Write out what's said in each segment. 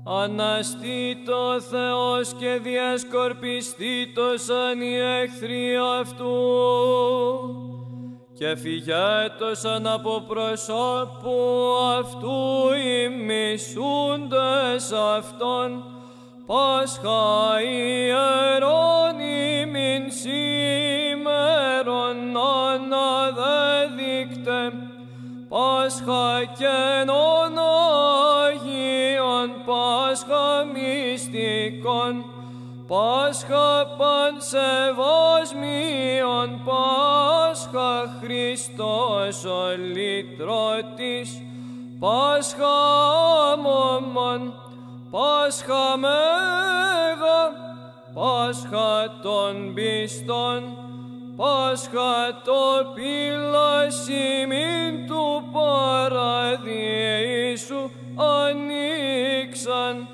Αναστήτω Θεός και διασκορπιστήτωσαν οι εχθροί αυτού και φυγέτωσαν από προσώπου αυτού οι μισούντες αυτόν. Πάσχα ιερών ημίν σήμερον αναδέδεικτε, Πάσχα καινών Αγίων, Πάσχα μυστικών, Πάσχα πανσεβασμίων, Πάσχα Χριστός ο λυτρωτής, Πάσχα αμωμών, Πάσχα Μέγα, Πάσχα των πιστών, Πάσχα το πυλασιμήν του παραδείσου ανοίξαν,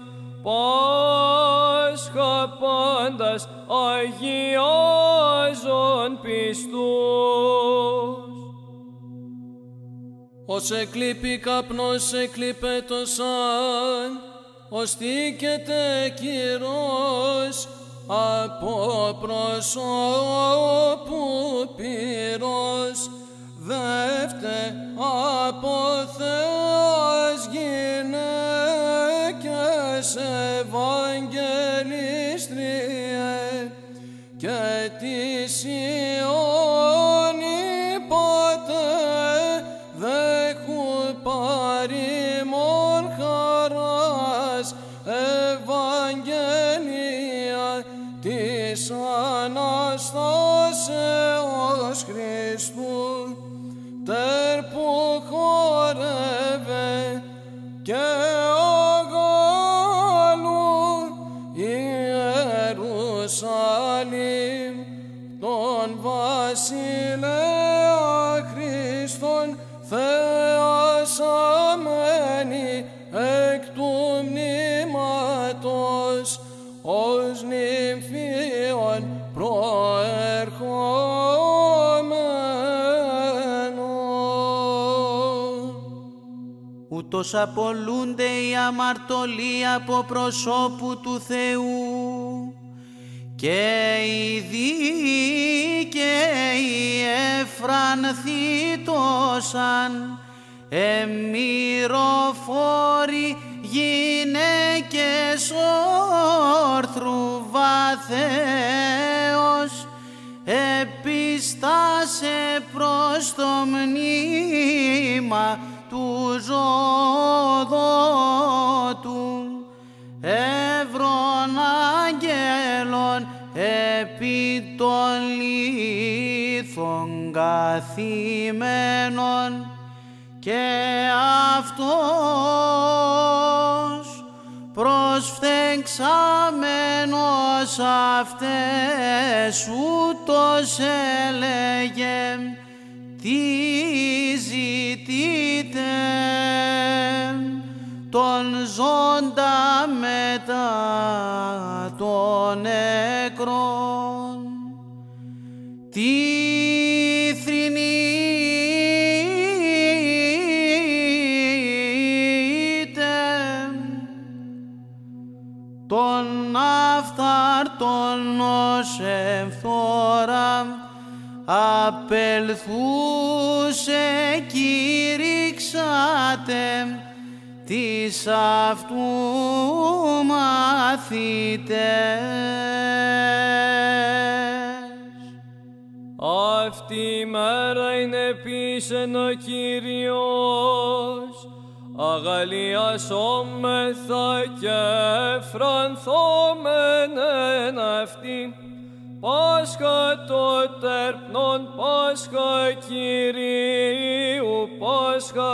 Πάσχα πάντας αγιάζων πιστούς. Ως εκλείπει καπνός εκλειπέτωσαν, ως τίκεται κυρός από προσώπου πυρός, δεύτε από Θεός γυναίκες Ευαγγελίστριε, και τη Σιών είπατε δέχου παροιμών χαράς Ευαγγελία της Αναστάσεως Χριστού, τερ που χορεύε και αγάλου Ιερουσαλήμ τον βασιλέα Χριστόν θεασαμένη εκ του μνήματος ως νυμφίων προερχόμενο. Ούτως απολούνται οι αμαρτωλοί από προσώπου του Θεού και οι δίκαιοι εφρανθήτωσαν, εμμυροφόροι γυναίκες όρθρου βαθέως, επιστάσε προς το μνήμα του ζωδότου, εύρων αγγέλων επί των λίθων καθημένων, και αυτός προσφθεξάμενος αυτές ούτως έλεγε, τι ζητείτε τον ζώντα μετά των νεκρών, τι τον αυτάρτον ως εμφθόρα απελθούσε κηρύξατε τις αυτού μαθητές. Αυτή η μέρα είναι πίσεν ο Κύριος, αγαλιασόμεθα και εφρανθόμεν εν αυτήν. Πάσχα το τερπνόν, Πάσχα Κυρίου, Πάσχα,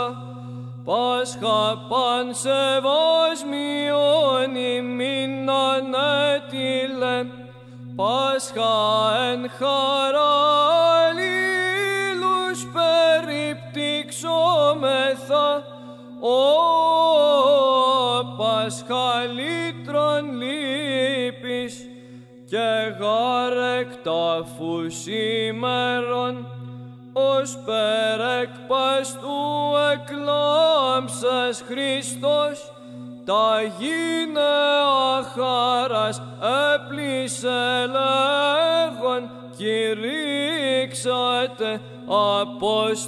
Πάσχα πανσεβασμιον ημίν ανέτειλεν, Πάσχα εν χαρά αλλήλους περιπτύξομεθα, ο Πάσχα λύτρων λύπης και γάρεκ τάφους ημέρων, ως περεκ παστού εκλάμψας Χριστός, τα γίνε αχάρας έπλησε λέγον, κηρύξατε Αποστόλοι.